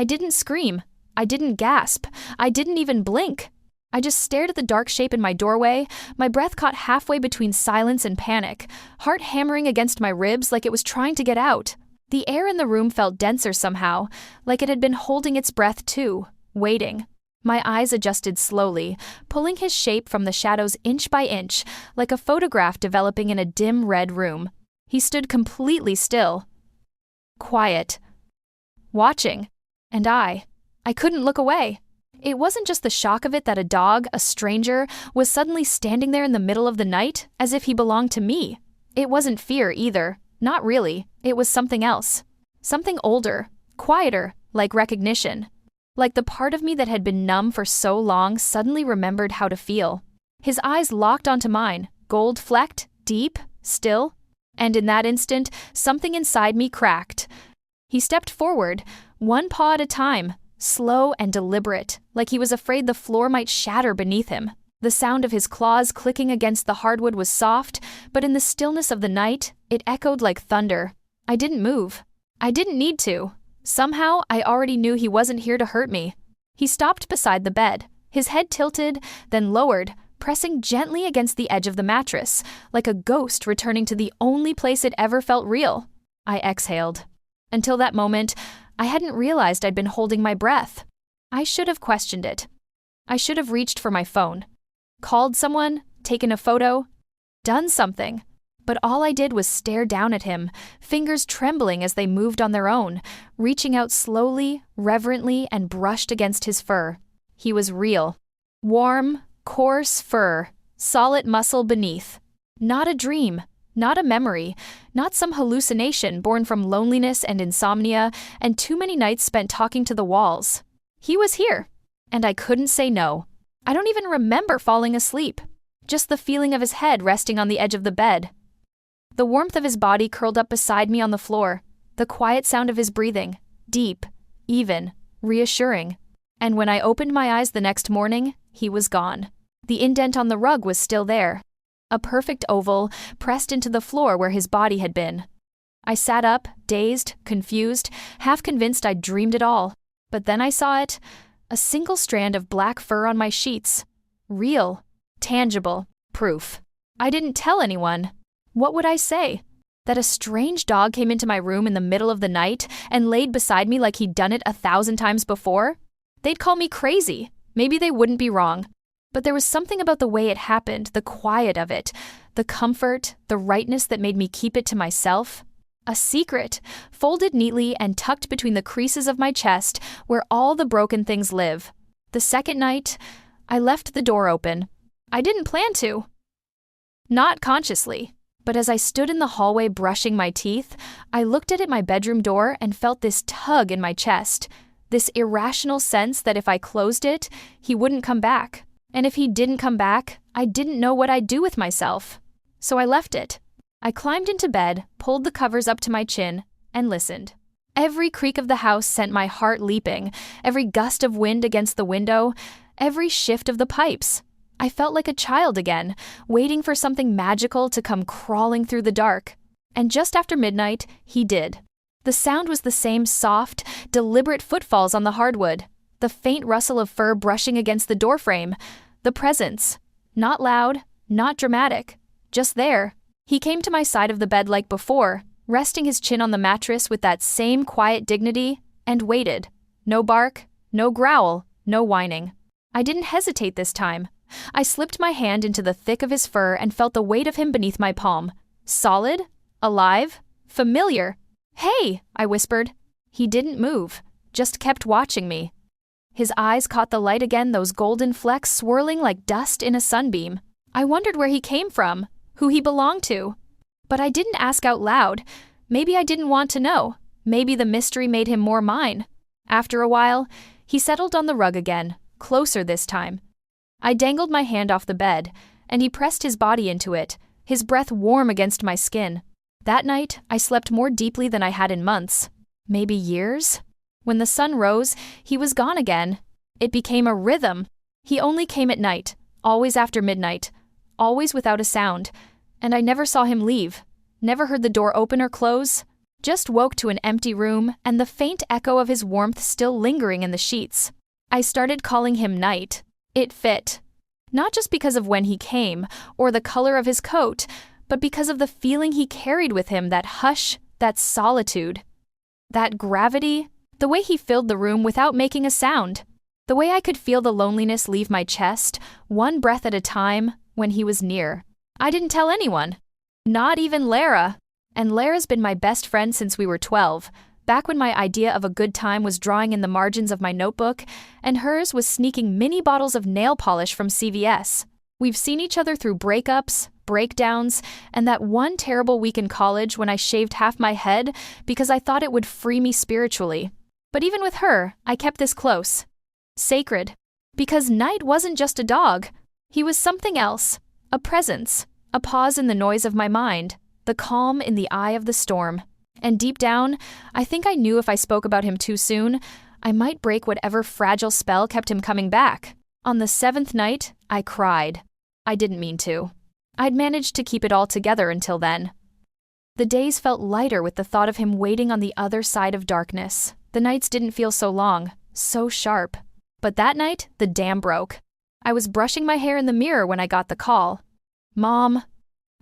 I didn't scream. I didn't gasp. I didn't even blink. I just stared at the dark shape in my doorway, my breath caught halfway between silence and panic, heart hammering against my ribs like it was trying to get out. The air in the room felt denser somehow, like it had been holding its breath too, waiting. My eyes adjusted slowly, pulling his shape from the shadows inch by inch, like a photograph developing in a dim red room. He stood completely still. Quiet. Watching. And I couldn't look away. It wasn't just the shock of it that a dog, a stranger, was suddenly standing there in the middle of the night, as if he belonged to me. It wasn't fear either. Not really. It was something else. Something older, quieter, like recognition. Like the part of me that had been numb for so long suddenly remembered how to feel. His eyes locked onto mine, gold-flecked, deep, still. And in that instant, something inside me cracked. He stepped forward, one paw at a time, slow and deliberate, like he was afraid the floor might shatter beneath him. The sound of his claws clicking against the hardwood was soft, but in the stillness of the night, it echoed like thunder. I didn't move. I didn't need to. Somehow, I already knew he wasn't here to hurt me. He stopped beside the bed, his head tilted, then lowered, pressing gently against the edge of the mattress, like a ghost returning to the only place it ever felt real. I exhaled. Until that moment, I hadn't realized I'd been holding my breath. I should have questioned it. I should have reached for my phone. Called someone, taken a photo, done something. But all I did was stare down at him, fingers trembling as they moved on their own, reaching out slowly, reverently, and brushed against his fur. He was real. Warm, coarse fur, solid muscle beneath. Not a dream. Not a memory, not some hallucination born from loneliness and insomnia and too many nights spent talking to the walls. He was here, and I couldn't say no. I don't even remember falling asleep, just the feeling of his head resting on the edge of the bed. The warmth of his body curled up beside me on the floor, the quiet sound of his breathing, deep, even, reassuring. And when I opened my eyes the next morning, he was gone. The indent on the rug was still there. A perfect oval, pressed into the floor where his body had been. I sat up, dazed, confused, half convinced I'd dreamed it all. But then I saw it, a single strand of black fur on my sheets. Real, tangible, proof. I didn't tell anyone. What would I say? That a strange dog came into my room in the middle of the night and laid beside me like he'd done it 1,000 times before? They'd call me crazy. Maybe they wouldn't be wrong. But there was something about the way it happened, the quiet of it, the comfort, the rightness that made me keep it to myself. A secret, folded neatly and tucked between the creases of my chest where all the broken things live. The second night, I left the door open. I didn't plan to. Not consciously. But as I stood in the hallway brushing my teeth, I looked at my bedroom door and felt this tug in my chest, this irrational sense that if I closed it, he wouldn't come back. And if he didn't come back, I didn't know what I'd do with myself. So I left it. I climbed into bed, pulled the covers up to my chin, and listened. Every creak of the house sent my heart leaping, every gust of wind against the window, every shift of the pipes. I felt like a child again, waiting for something magical to come crawling through the dark. And just after midnight, he did. The sound was the same soft, deliberate footfalls on the hardwood. The faint rustle of fur brushing against the doorframe. The presence. Not loud, not dramatic. Just there. He came to my side of the bed like before, resting his chin on the mattress with that same quiet dignity, and waited. No bark, no growl, no whining. I didn't hesitate this time. I slipped my hand into the thick of his fur and felt the weight of him beneath my palm. Solid, alive, familiar. "Hey," I whispered. He didn't move, just kept watching me. His eyes caught the light again, those golden flecks swirling like dust in a sunbeam. I wondered where he came from, who he belonged to. But I didn't ask out loud. Maybe I didn't want to know. Maybe the mystery made him more mine. After a while, he settled on the rug again, closer this time. I dangled my hand off the bed, and he pressed his body into it, his breath warm against my skin. That night, I slept more deeply than I had in months. Maybe years? When the sun rose, he was gone again. It became a rhythm. He only came at night, always after midnight, always without a sound, and I never saw him leave, never heard the door open or close, Just woke to an empty room and the faint echo of his warmth still lingering in the sheets. I started calling him Night. It fit. Not just because of when he came, or the color of his coat, but because of the feeling he carried with him, that hush, that solitude, that gravity, the way he filled the room without making a sound, the way I could feel the loneliness leave my chest, one breath at a time, when he was near. I didn't tell anyone. Not even Lara. And Lara's been my best friend since we were 12, back when my idea of a good time was drawing in the margins of my notebook, and hers was sneaking mini bottles of nail polish from CVS. We've seen each other through breakups, breakdowns, and that one terrible week in college when I shaved half my head because I thought it would free me spiritually. But even with her, I kept this close. Sacred. Because Night wasn't just a dog. He was something else. A presence. A pause in the noise of my mind. The calm in the eye of the storm. And deep down, I think I knew if I spoke about him too soon, I might break whatever fragile spell kept him coming back. On the 7th night, I cried. I didn't mean to. I'd managed to keep it all together until then. The days felt lighter with the thought of him waiting on the other side of darkness. The nights didn't feel so long, so sharp. But that night, the dam broke. I was brushing my hair in the mirror when I got the call. Mom,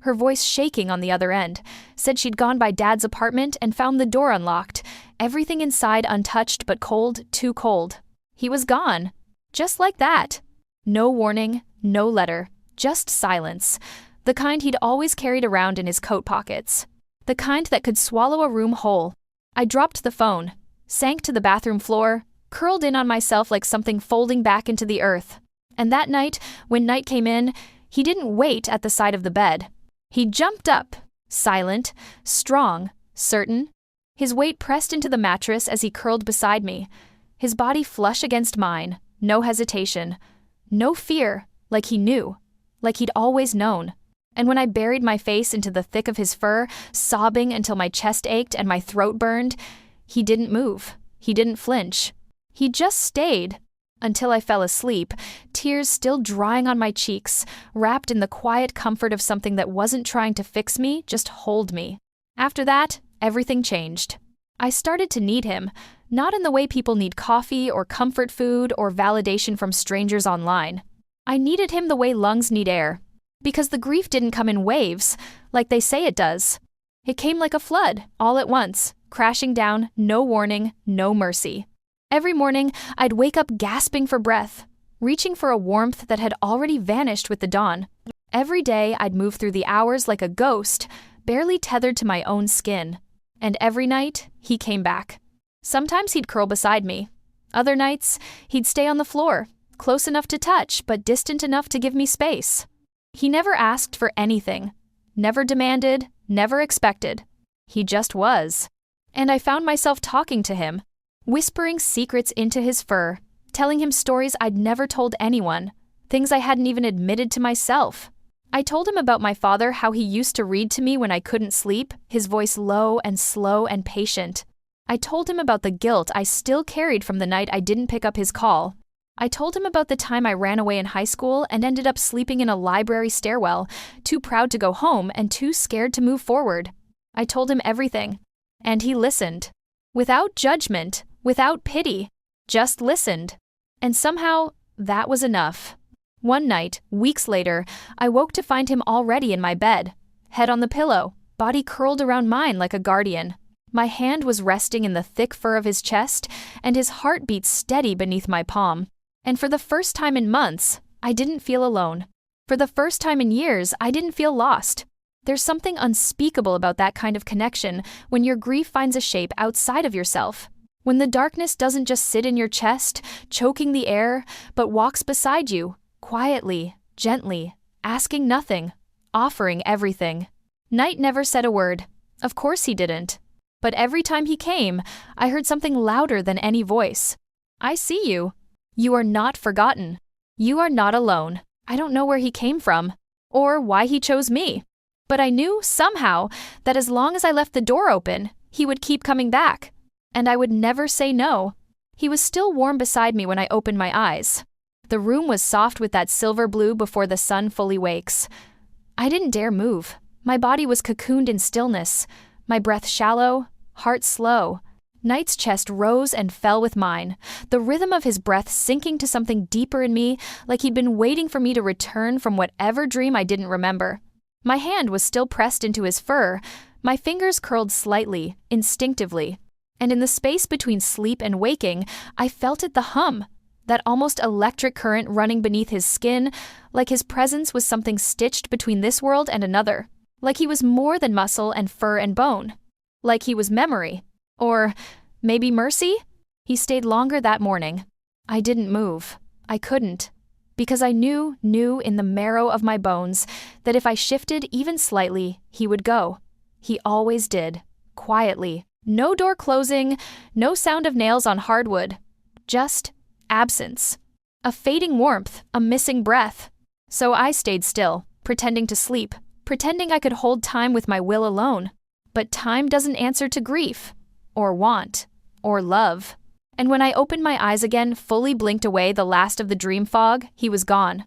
her voice shaking on the other end, said she'd gone by Dad's apartment and found the door unlocked, everything inside untouched but cold, too cold. He was gone. Just like that. No warning, no letter, just silence. The kind he'd always carried around in his coat pockets. The kind that could swallow a room whole. I dropped the phone, sank to the bathroom floor, curled in on myself like something folding back into the earth. And that night, when Night came in, he didn't wait at the side of the bed. He jumped up, silent, strong, certain. His weight pressed into the mattress as he curled beside me. His body flush against mine, no hesitation, no fear, like he knew, like he'd always known. And when I buried my face into the thick of his fur, sobbing until my chest ached and my throat burned, he didn't move, he didn't flinch. He just stayed. Until I fell asleep, tears still drying on my cheeks, wrapped in the quiet comfort of something that wasn't trying to fix me, just hold me. After that, everything changed. I started to need him, not in the way people need coffee or comfort food or validation from strangers online. I needed him the way lungs need air. Because the grief didn't come in waves, like they say it does. It came like a flood, all at once, crashing down, no warning, no mercy. Every morning, I'd wake up gasping for breath, reaching for a warmth that had already vanished with the dawn. Every day, I'd move through the hours like a ghost, barely tethered to my own skin. And every night, he came back. Sometimes he'd curl beside me. Other nights, he'd stay on the floor, close enough to touch, but distant enough to give me space. He never asked for anything, never demanded, never expected. He just was. And I found myself talking to him, whispering secrets into his fur, telling him stories I'd never told anyone, things I hadn't even admitted to myself. I told him about my father, how he used to read to me when I couldn't sleep, his voice low and slow and patient. I told him about the guilt I still carried from the night I didn't pick up his call. I told him about the time I ran away in high school and ended up sleeping in a library stairwell, too proud to go home and too scared to move forward. I told him everything. And he listened. Without judgment, without pity, just listened. And somehow, that was enough. One night, weeks later, I woke to find him already in my bed, head on the pillow, body curled around mine like a guardian. My hand was resting in the thick fur of his chest, and his heart beat steady beneath my palm. And for the first time in months, I didn't feel alone. For the first time in years, I didn't feel lost. There's something unspeakable about that kind of connection when your grief finds a shape outside of yourself. When the darkness doesn't just sit in your chest, choking the air, but walks beside you, quietly, gently, asking nothing, offering everything. Night never said a word. Of course he didn't. But every time he came, I heard something louder than any voice. I see you. You are not forgotten. You are not alone. I don't know where he came from, or why he chose me. But I knew, somehow, that as long as I left the door open, he would keep coming back. And I would never say no. He was still warm beside me when I opened my eyes. The room was soft with that silver blue before the sun fully wakes. I didn't dare move. My body was cocooned in stillness, my breath shallow, heart slow. Knight's chest rose and fell with mine, the rhythm of his breath sinking to something deeper in me, like he'd been waiting for me to return from whatever dream I didn't remember. My hand was still pressed into his fur, my fingers curled slightly, instinctively. And in the space between sleep and waking, I felt it the hum, that almost electric current running beneath his skin, like his presence was something stitched between this world and another. Like he was more than muscle and fur and bone. Like he was memory. Or maybe mercy? He stayed longer that morning. I didn't move. I couldn't. Because I knew in the marrow of my bones that if I shifted even slightly, he would go. He always did. Quietly. No door closing, no sound of nails on hardwood. Just absence. A fading warmth, a missing breath. So I stayed still, pretending to sleep, pretending I could hold time with my will alone. But time doesn't answer to grief. Or want, or love. And when I opened my eyes again, fully blinked away the last of the dream fog, he was gone.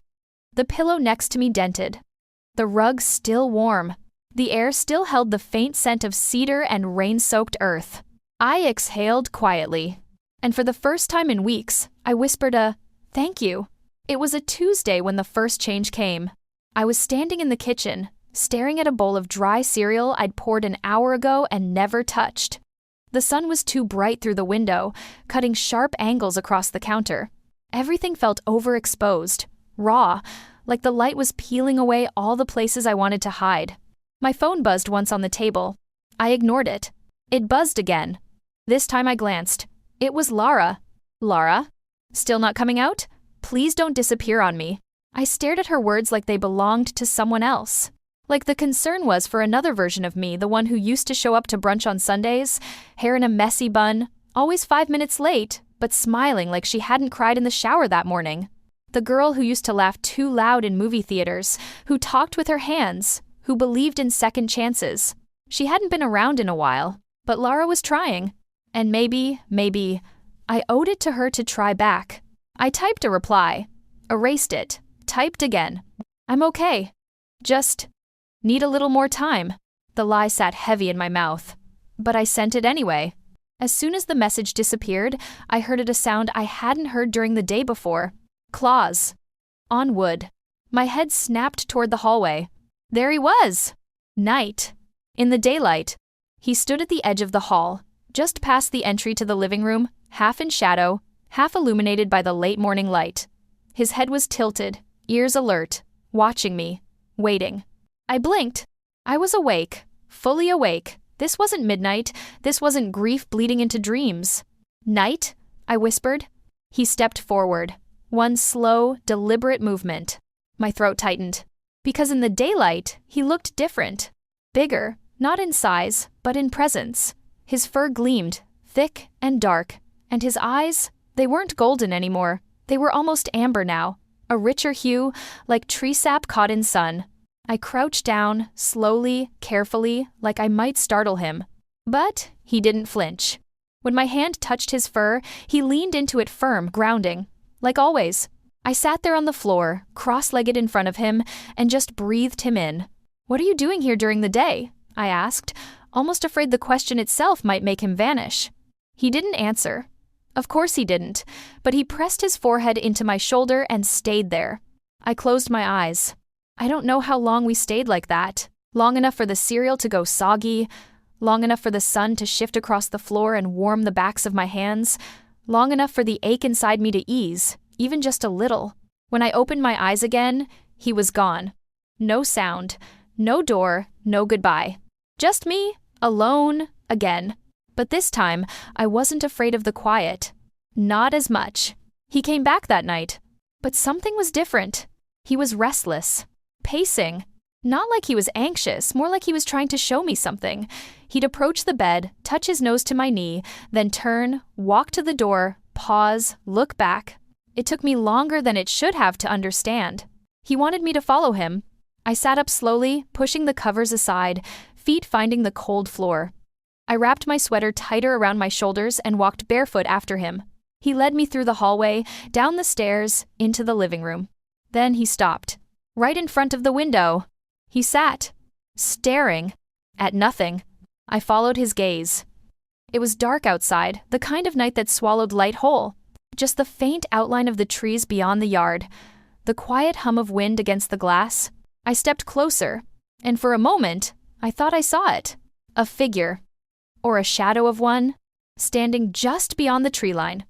The pillow next to me dented. The rug still warm. The air still held the faint scent of cedar and rain-soaked earth. I exhaled quietly. And for the first time in weeks, I whispered a, "Thank you." It was a Tuesday when the first change came. I was standing in the kitchen, staring at a bowl of dry cereal I'd poured an hour ago and never touched. The sun was too bright through the window, cutting sharp angles across the counter. Everything felt overexposed, raw, like the light was peeling away all the places I wanted to hide. My phone buzzed once on the table. I ignored it. It buzzed again. This time I glanced. It was Lara. Lara? Still not coming out? Please don't disappear on me. I stared at her words like they belonged to someone else. Like the concern was for another version of me, the one who used to show up to brunch on Sundays, hair in a messy bun, always 5 minutes late, but smiling like she hadn't cried in the shower that morning. The girl who used to laugh too loud in movie theaters, who talked with her hands, who believed in second chances. She hadn't been around in a while, but Lara was trying. And maybe, I owed it to her to try back. I typed a reply, erased it, typed again. I'm okay. Just need a little more time. The lie sat heavy in my mouth. But I sent it anyway. As soon as the message disappeared, I heard a sound I hadn't heard during the day before. Claws. On wood. My head snapped toward the hallway. There he was! Night. In the daylight. He stood at the edge of the hall, just past the entry to the living room, half in shadow, half illuminated by the late morning light. His head was tilted, ears alert, watching me, waiting. I blinked. I was awake, fully awake. This wasn't midnight. This wasn't grief bleeding into dreams. Night? I whispered. He stepped forward. One slow, deliberate movement. My throat tightened. Because in the daylight, he looked different. Bigger, not in size, but in presence. His fur gleamed, thick and dark. And his eyes, they weren't golden anymore. They were almost amber now. A richer hue, like tree sap caught in sun. I crouched down, slowly, carefully, like I might startle him. But he didn't flinch. When my hand touched his fur, he leaned into it firm, grounding. Like always. I sat there on the floor, cross-legged in front of him, and just breathed him in. "What are you doing here during the day?" I asked, almost afraid the question itself might make him vanish. He didn't answer. Of course he didn't, but he pressed his forehead into my shoulder and stayed there. I closed my eyes. I don't know how long we stayed like that. Long enough for the cereal to go soggy, long enough for the sun to shift across the floor and warm the backs of my hands, long enough for the ache inside me to ease, even just a little. When I opened my eyes again, he was gone. No sound, no door, no goodbye. Just me, alone, again. But this time, I wasn't afraid of the quiet. Not as much. He came back that night. But something was different. He was restless. Pacing. Not like he was anxious, more like he was trying to show me something. He'd approach the bed, touch his nose to my knee, then turn, walk to the door, pause, look back. It took me longer than it should have to understand. He wanted me to follow him. I sat up slowly, pushing the covers aside, feet finding the cold floor. I wrapped my sweater tighter around my shoulders and walked barefoot after him. He led me through the hallway, down the stairs, into the living room. Then he stopped. Right in front of the window. He sat, staring, at nothing. I followed his gaze. It was dark outside, the kind of night that swallowed light whole. Just the faint outline of the trees beyond the yard, the quiet hum of wind against the glass. I stepped closer, and for a moment, I thought I saw it. A figure, or a shadow of one, standing just beyond the tree line.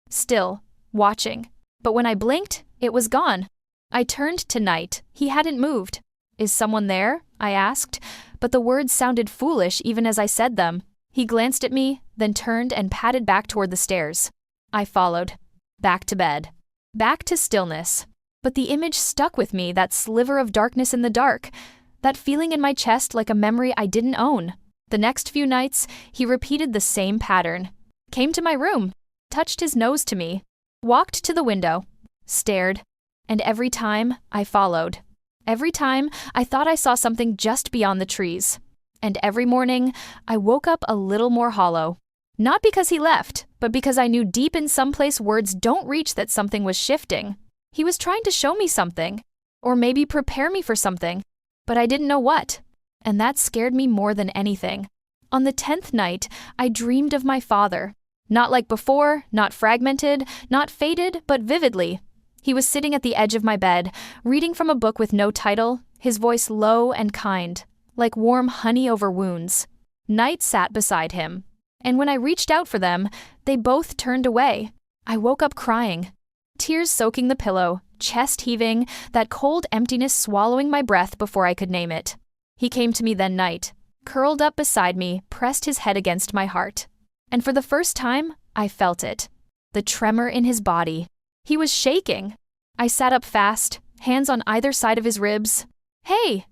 Still, watching. But when I blinked, it was gone. I turned to Knight. He hadn't moved. "Is someone there?" I asked, but the words sounded foolish even as I said them. He glanced at me, then turned and padded back toward the stairs. I followed. Back to bed. Back to stillness. But the image stuck with me, that sliver of darkness in the dark, that feeling in my chest like a memory I didn't own. The next few nights, he repeated the same pattern. Came to my room, touched his nose to me, walked to the window, stared, and every time I followed. Every time I thought I saw something just beyond the trees. And every morning, I woke up a little more hollow. Not because he left, but because I knew deep in some place words don't reach that something was shifting. He was trying to show me something, or maybe prepare me for something, but I didn't know what. And that scared me more than anything. On the 10th night, I dreamed of my father. Not like before, not fragmented, not faded, but vividly. He was sitting at the edge of my bed, reading from a book with no title, his voice low and kind, like warm honey over wounds. Night sat beside him, and when I reached out for them, they both turned away. I woke up crying, tears soaking the pillow, chest heaving, that cold emptiness swallowing my breath before I could name it. He came to me then, Night, curled up beside me, pressed his head against my heart. And for the first time, I felt it. The tremor in his body. He was shaking. I sat up fast, hands on either side of his ribs. Hey,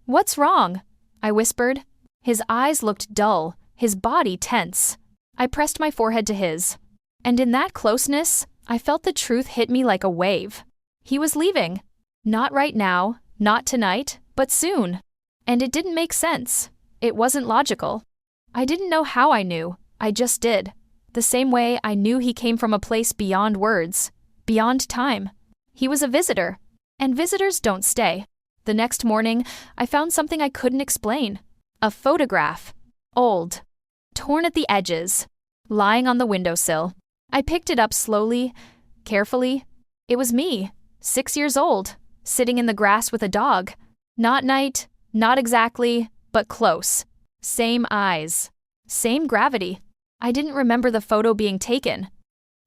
what's wrong?" I whispered. His eyes looked dull, his body tense. I pressed my forehead to his. And in that closeness, I felt the truth hit me like a wave. He was leaving. Not right now, not tonight, but soon. And it didn't make sense. It wasn't logical. I didn't know how I knew. I just did. The same way I knew he came from a place beyond words, beyond time. He was a visitor, and visitors don't stay. The next morning, I found something I couldn't explain. A photograph. Old. Torn at the edges. Lying on the windowsill. I picked it up slowly, carefully. It was me, 6 years old, sitting in the grass with a dog. Not Night, not exactly, but close. Same eyes. Same gravity. I didn't remember the photo being taken.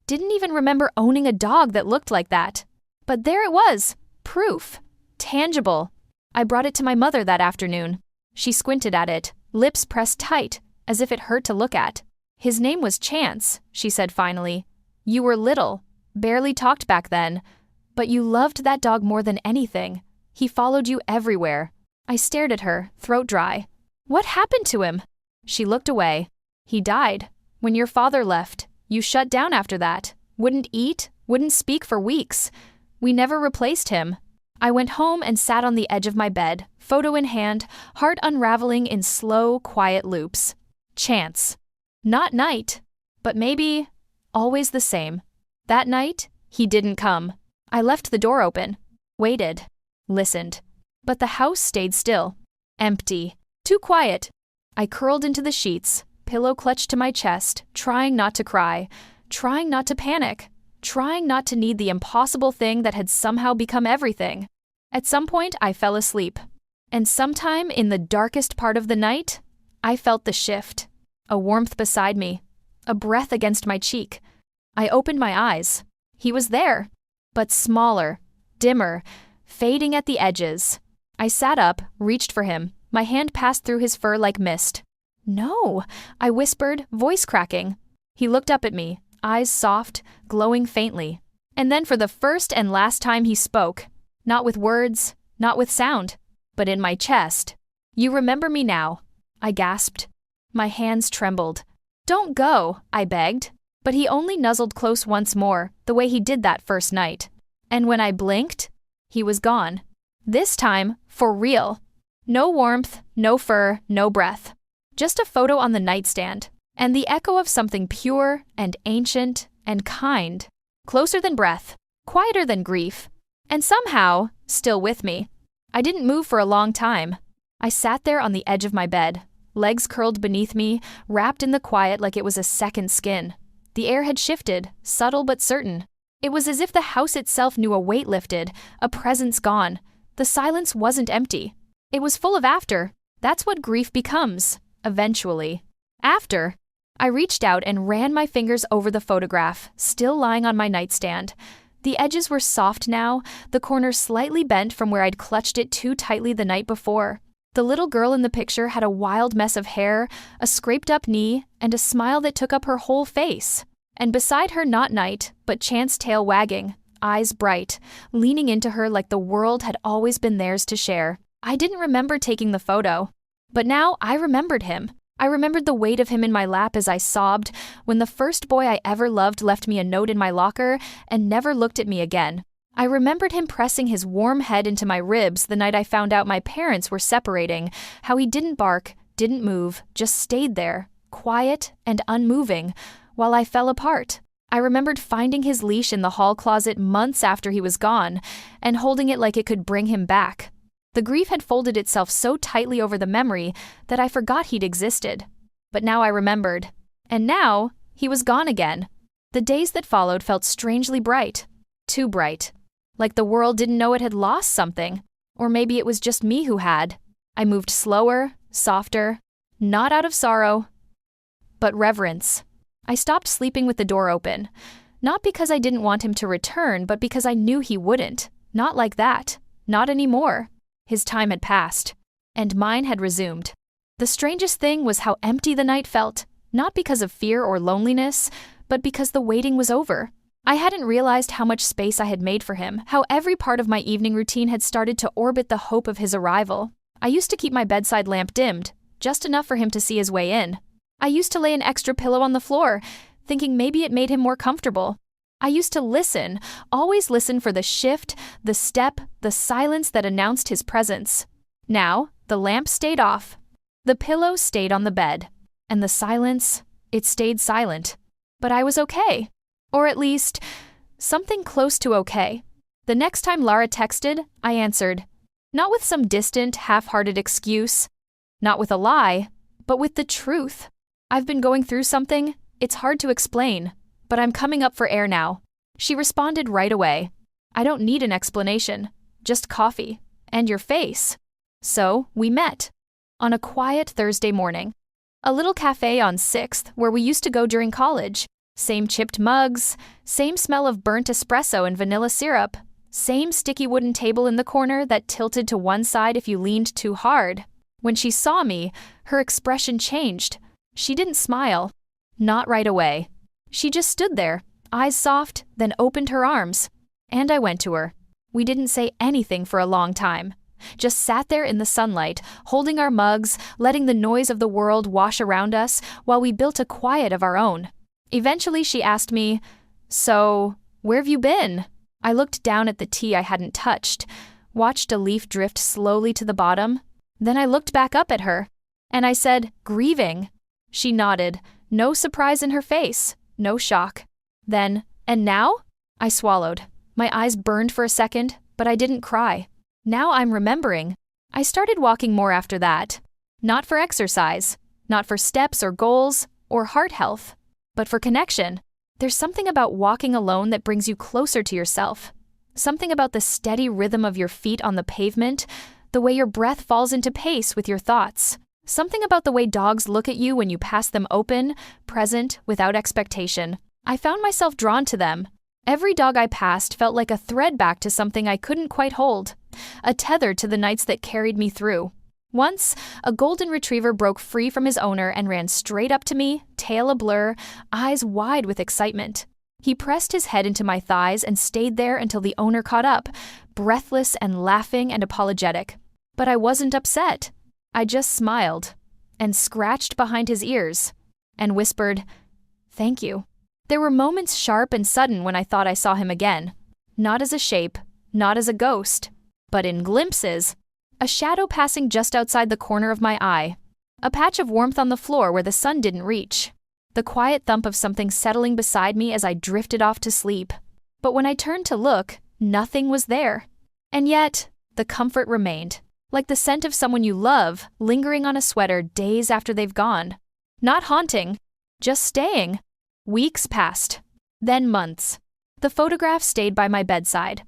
Didn't even remember owning a dog that looked like that. But there it was. Proof. Tangible. I brought it to my mother that afternoon. She squinted at it, lips pressed tight, as if it hurt to look at. "His name was Chance," she said finally. "You were little, barely talked back then, but you loved that dog more than anything. He followed you everywhere." I stared at her, throat dry. "What happened to him?" She looked away. "He died. When your father left, you shut down after that. Wouldn't eat, wouldn't speak for weeks. We never replaced him." I went home and sat on the edge of my bed, photo in hand, heart unraveling in slow, quiet loops. Chance. Not Night, but maybe always the same. That night, he didn't come. I left the door open, waited, listened. But the house stayed still. Empty. Too quiet. I curled into the sheets, pillow clutched to my chest, trying not to cry, trying not to panic, trying not to need the impossible thing that had somehow become everything. At some point, I fell asleep. And sometime in the darkest part of the night, I felt the shift. A warmth beside me. A breath against my cheek. I opened my eyes. He was there, but smaller, dimmer, fading at the edges. I sat up, reached for him. My hand passed through his fur like mist. "No," I whispered, voice cracking. He looked up at me, eyes soft, glowing faintly. And then for the first and last time he spoke. Not with words, not with sound, but in my chest. "You remember me now," I gasped. My hands trembled. "Don't go," I begged. But he only nuzzled close once more, the way he did that first night. And when I blinked, he was gone. This time, for real. No warmth, no fur, no breath. Just a photo on the nightstand, and the echo of something pure and ancient and kind. Closer than breath, quieter than grief, and somehow still with me. I didn't move for a long time. I sat there on the edge of my bed, legs curled beneath me, wrapped in the quiet like it was a second skin. The air had shifted, subtle but certain. It was as if the house itself knew a weight lifted, a presence gone. The silence wasn't empty. It was full of after. That's what grief becomes, eventually. After. I reached out and ran my fingers over the photograph, still lying on my nightstand. The edges were soft now, the corners slightly bent from where I'd clutched it too tightly the night before. The little girl in the picture had a wild mess of hair, a scraped-up knee, and a smile that took up her whole face. And beside her not Night, but Chance tail wagging, eyes bright, leaning into her like the world had always been theirs to share. I didn't remember taking the photo. But now I remembered him. I remembered the weight of him in my lap as I sobbed when the first boy I ever loved left me a note in my locker and never looked at me again. I remembered him pressing his warm head into my ribs the night I found out my parents were separating, how he didn't bark, didn't move, just stayed there, quiet and unmoving, while I fell apart. I remembered finding his leash in the hall closet months after he was gone and holding it like it could bring him back. The grief had folded itself so tightly over the memory that I forgot he'd existed. But now I remembered. And now, he was gone again. The days that followed felt strangely bright. Too bright. Like the world didn't know it had lost something. Or maybe it was just me who had. I moved slower, softer, not out of sorrow, but reverence. I stopped sleeping with the door open. Not because I didn't want him to return, but because I knew he wouldn't. Not like that. Not anymore. His time had passed, and mine had resumed. The strangest thing was how empty the night felt, not because of fear or loneliness, but because the waiting was over. I hadn't realized how much space I had made for him, how every part of my evening routine had started to orbit the hope of his arrival. I used to keep my bedside lamp dimmed, just enough for him to see his way in. I used to lay an extra pillow on the floor, thinking maybe it made him more comfortable. I used to listen, always listen for the shift, the step, the silence that announced his presence. Now, the lamp stayed off. The pillow stayed on the bed. And the silence, it stayed silent. But I was okay. Or at least, something close to okay. The next time Lara texted, I answered. Not with some distant, half-hearted excuse. Not with a lie, but with the truth. I've been going through something. It's hard to explain. But I'm coming up for air now. She responded right away. I don't need an explanation. Just coffee. And your face. So, we met. On a quiet Thursday morning. A little cafe on 6th where we used to go during college. Same chipped mugs, same smell of burnt espresso and vanilla syrup, same sticky wooden table in the corner that tilted to one side if you leaned too hard. When she saw me, her expression changed. She didn't smile. Not right away. She just stood there, eyes soft, then opened her arms. And I went to her. We didn't say anything for a long time. Just sat there in the sunlight, holding our mugs, letting the noise of the world wash around us while we built a quiet of our own. Eventually she asked me, "So, where've you been?" I looked down at the tea I hadn't touched, watched a leaf drift slowly to the bottom. Then I looked back up at her, and I said, "Grieving." She nodded, no surprise in her face. No shock. Then, "And now?" I swallowed. My eyes burned for a second, but I didn't cry. Now I'm remembering. I started walking more after that. Not for exercise, not for steps or goals, or heart health, but for connection. There's something about walking alone that brings you closer to yourself. Something about the steady rhythm of your feet on the pavement, the way your breath falls into pace with your thoughts. Something about the way dogs look at you when you pass them open, present, without expectation. I found myself drawn to them. Every dog I passed felt like a thread back to something I couldn't quite hold, a tether to the nights that carried me through. Once, a golden retriever broke free from his owner and ran straight up to me, tail a blur, eyes wide with excitement. He pressed his head into my thighs and stayed there until the owner caught up, breathless and laughing and apologetic. But I wasn't upset. I just smiled, and scratched behind his ears, and whispered, "Thank you." There were moments sharp and sudden when I thought I saw him again. Not as a shape, not as a ghost, but in glimpses. A shadow passing just outside the corner of my eye. A patch of warmth on the floor where the sun didn't reach. The quiet thump of something settling beside me as I drifted off to sleep. But when I turned to look, nothing was there. And yet, the comfort remained. Like the scent of someone you love lingering on a sweater days after they've gone. Not haunting, just staying. Weeks passed, then months. The photograph stayed by my bedside.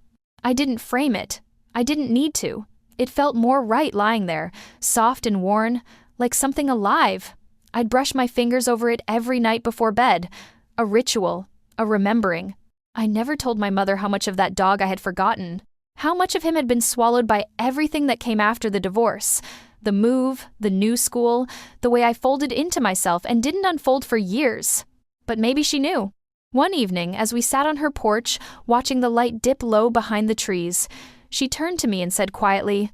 I didn't frame it. I didn't need to. It felt more right lying there, soft and worn, like something alive. I'd brush my fingers over it every night before bed. A ritual, a remembering. I never told my mother how much of that dog I had forgotten. How much of him had been swallowed by everything that came after the divorce. The move, the new school, the way I folded into myself and didn't unfold for years. But maybe she knew. One evening, as we sat on her porch, watching the light dip low behind the trees, she turned to me and said quietly,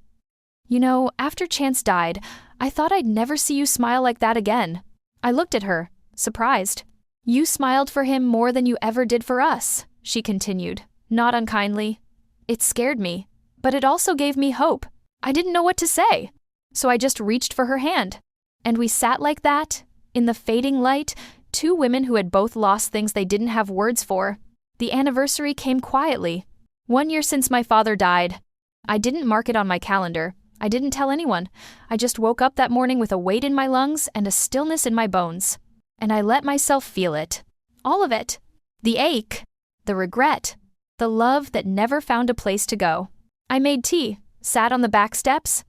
"You know, after Chance died, I thought I'd never see you smile like that again." I looked at her, surprised. "You smiled for him more than you ever did for us," she continued, not unkindly. It scared me, but it also gave me hope. I didn't know what to say, so I just reached for her hand. And we sat like that, in the fading light, two women who had both lost things they didn't have words for. The anniversary came quietly. 1 year since my father died. I didn't mark it on my calendar. I didn't tell anyone. I just woke up that morning with a weight in my lungs and a stillness in my bones. And I let myself feel it. All of it. The ache, the regret, the love that never found a place to go. I made tea, sat on the back steps,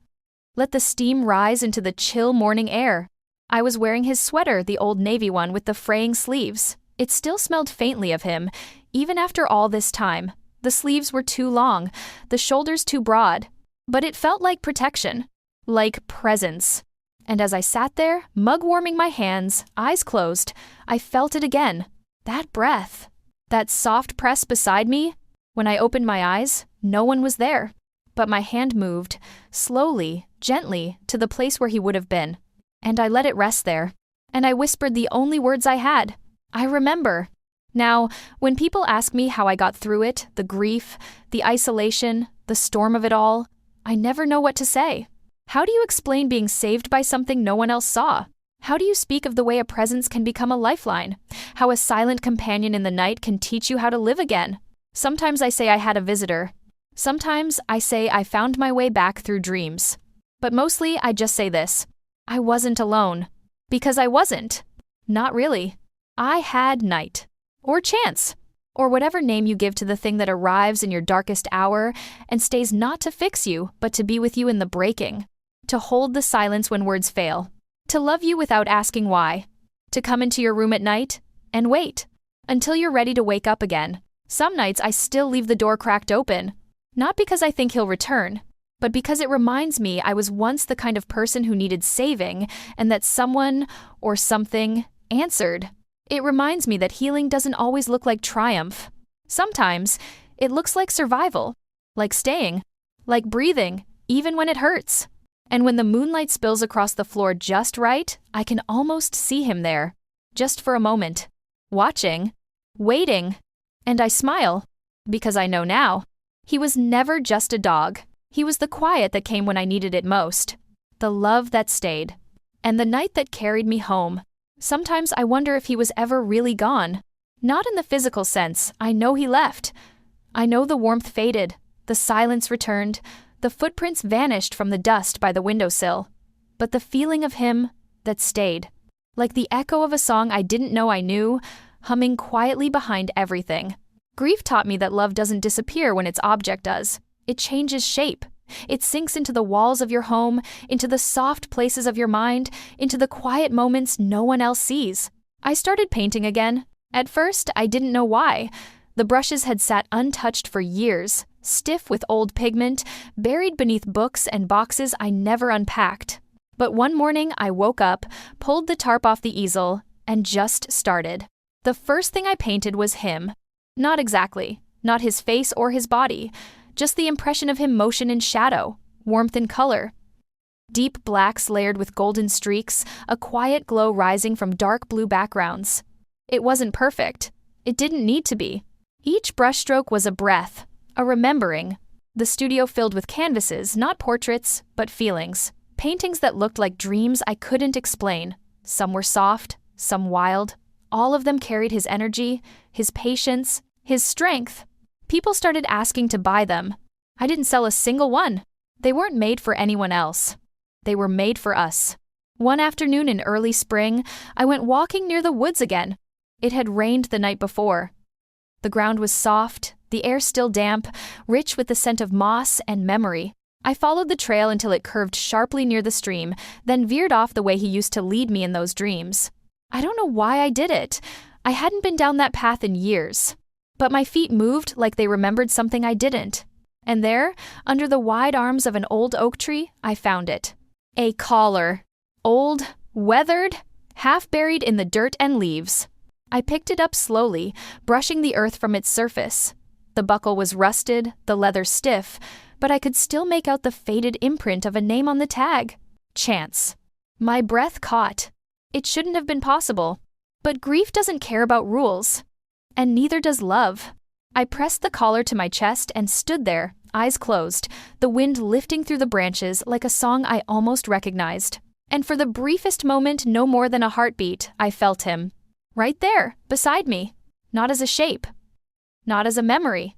let the steam rise into the chill morning air. I was wearing his sweater, the old navy one with the fraying sleeves. It still smelled faintly of him, even after all this time. The sleeves were too long, the shoulders too broad, but it felt like protection, like presence. And as I sat there, mug-warming my hands, eyes closed, I felt it again. That breath, that soft press beside me. When I opened my eyes, no one was there, but my hand moved, slowly, gently, to the place where he would have been. And I let it rest there. And I whispered the only words I had. I remember. Now, when people ask me how I got through it, the grief, the isolation, the storm of it all, I never know what to say. How do you explain being saved by something no one else saw? How do you speak of the way a presence can become a lifeline? How a silent companion in the night can teach you how to live again? Sometimes I say I had a visitor. Sometimes I say I found my way back through dreams. But mostly I just say this. I wasn't alone. Because I wasn't. Not really. I had night. Or chance. Or whatever name you give to the thing that arrives in your darkest hour and stays not to fix you, but to be with you in the breaking. To hold the silence when words fail. To love you without asking why. To come into your room at night and wait until you're ready to wake up again. Some nights I still leave the door cracked open. Not because I think he'll return, but because it reminds me I was once the kind of person who needed saving and that someone or something answered. It reminds me that healing doesn't always look like triumph. Sometimes it looks like survival, like staying, like breathing, even when it hurts. And when the moonlight spills across the floor just right, I can almost see him there, just for a moment, watching, waiting, and I smile, because I know now. He was never just a dog. He was the quiet that came when I needed it most, the love that stayed, and the night that carried me home. Sometimes I wonder if he was ever really gone. Not in the physical sense, I know he left. I know the warmth faded, the silence returned, the footprints vanished from the dust by the windowsill. But the feeling of him that stayed, like the echo of a song I didn't know I knew, humming quietly behind everything. Grief taught me that love doesn't disappear when its object does. It changes shape. It sinks into the walls of your home, into the soft places of your mind, into the quiet moments no one else sees. I started painting again. At first, I didn't know why. The brushes had sat untouched for years, stiff with old pigment, buried beneath books and boxes I never unpacked. But one morning, I woke up, pulled the tarp off the easel, and just started. The first thing I painted was him. Not exactly. Not his face or his body. Just the impression of him motion in shadow, warmth in color. Deep blacks layered with golden streaks, a quiet glow rising from dark blue backgrounds. It wasn't perfect. It didn't need to be. Each brushstroke was a breath, a remembering. The studio filled with canvases, not portraits, but feelings. Paintings that looked like dreams I couldn't explain. Some were soft, some wild. All of them carried his energy, his patience, his strength. People started asking to buy them. I didn't sell a single one. They weren't made for anyone else. They were made for us. One afternoon in early spring, I went walking near the woods again. It had rained the night before. The ground was soft, the air still damp, rich with the scent of moss and memory. I followed the trail until it curved sharply near the stream, then veered off the way he used to lead me in those dreams. I don't know why I did it. I hadn't been down that path in years. But my feet moved like they remembered something I didn't. And there, under the wide arms of an old oak tree, I found it. A collar. Old, weathered, half buried in the dirt and leaves. I picked it up slowly, brushing the earth from its surface. The buckle was rusted, the leather stiff, but I could still make out the faded imprint of a name on the tag. Chance. My breath caught. It shouldn't have been possible. But grief doesn't care about rules. And neither does love. I pressed the collar to my chest and stood there, eyes closed, the wind lifting through the branches like a song I almost recognized. And for the briefest moment, no more than a heartbeat, I felt him. Right there, beside me. Not as a shape. Not as a memory.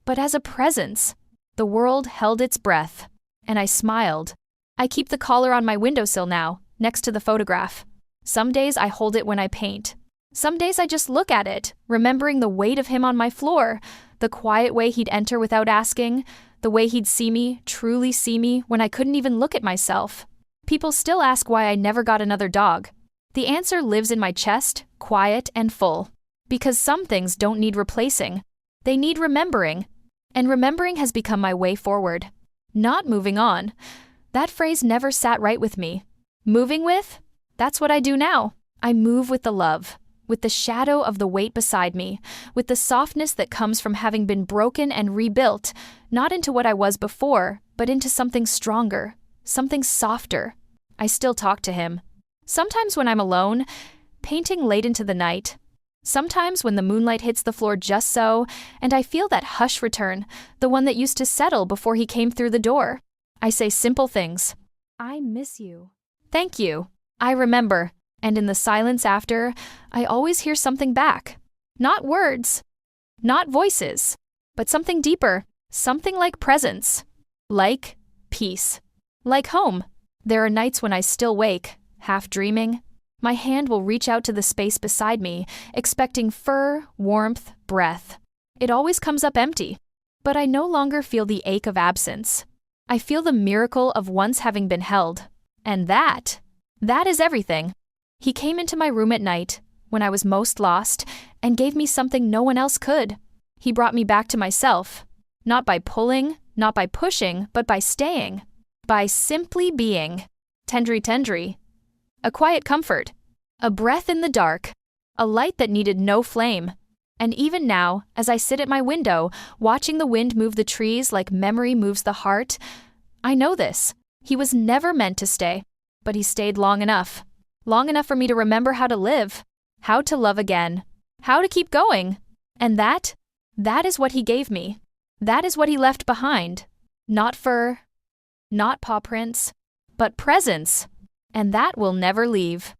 But as a presence. The world held its breath. And I smiled. I keep the collar on my windowsill now, next to the photograph. Some days I hold it when I paint. Some days I just look at it, remembering the weight of him on my floor, the quiet way he'd enter without asking, the way he'd see me, truly see me, when I couldn't even look at myself. People still ask why I never got another dog. The answer lives in my chest, quiet and full. Because some things don't need replacing. They need remembering. And remembering has become my way forward. Not moving on. That phrase never sat right with me. Moving with? That's what I do now. I move with the love. With the shadow of the weight beside me. With the softness that comes from having been broken and rebuilt. Not into what I was before, but into something stronger. Something softer. I still talk to him. Sometimes when I'm alone, painting late into the night. Sometimes when the moonlight hits the floor just so, and I feel that hush return, the one that used to settle before he came through the door. I say simple things. I miss you. Thank you. I remember. And in the silence after, I always hear something back. Not words. Not voices. But something deeper. Something like presence. Like peace. Like home. There are nights when I still wake, half dreaming. My hand will reach out to the space beside me, expecting fur, warmth, breath. It always comes up empty. But I no longer feel the ache of absence. I feel the miracle of once having been held. And that is everything. He came into my room at night, when I was most lost, and gave me something no one else could. He brought me back to myself. Not by pulling, not by pushing, but by staying. By simply being. Tendry. A quiet comfort. A breath in the dark. A light that needed no flame. And even now, as I sit at my window, watching the wind move the trees like memory moves the heart, I know this. He was never meant to stay. But he stayed long enough. Long enough for me to remember how to live. How to love again. How to keep going. And that is what he gave me. That is what he left behind. Not fur. Not paw prints, but presence, and that will never leave.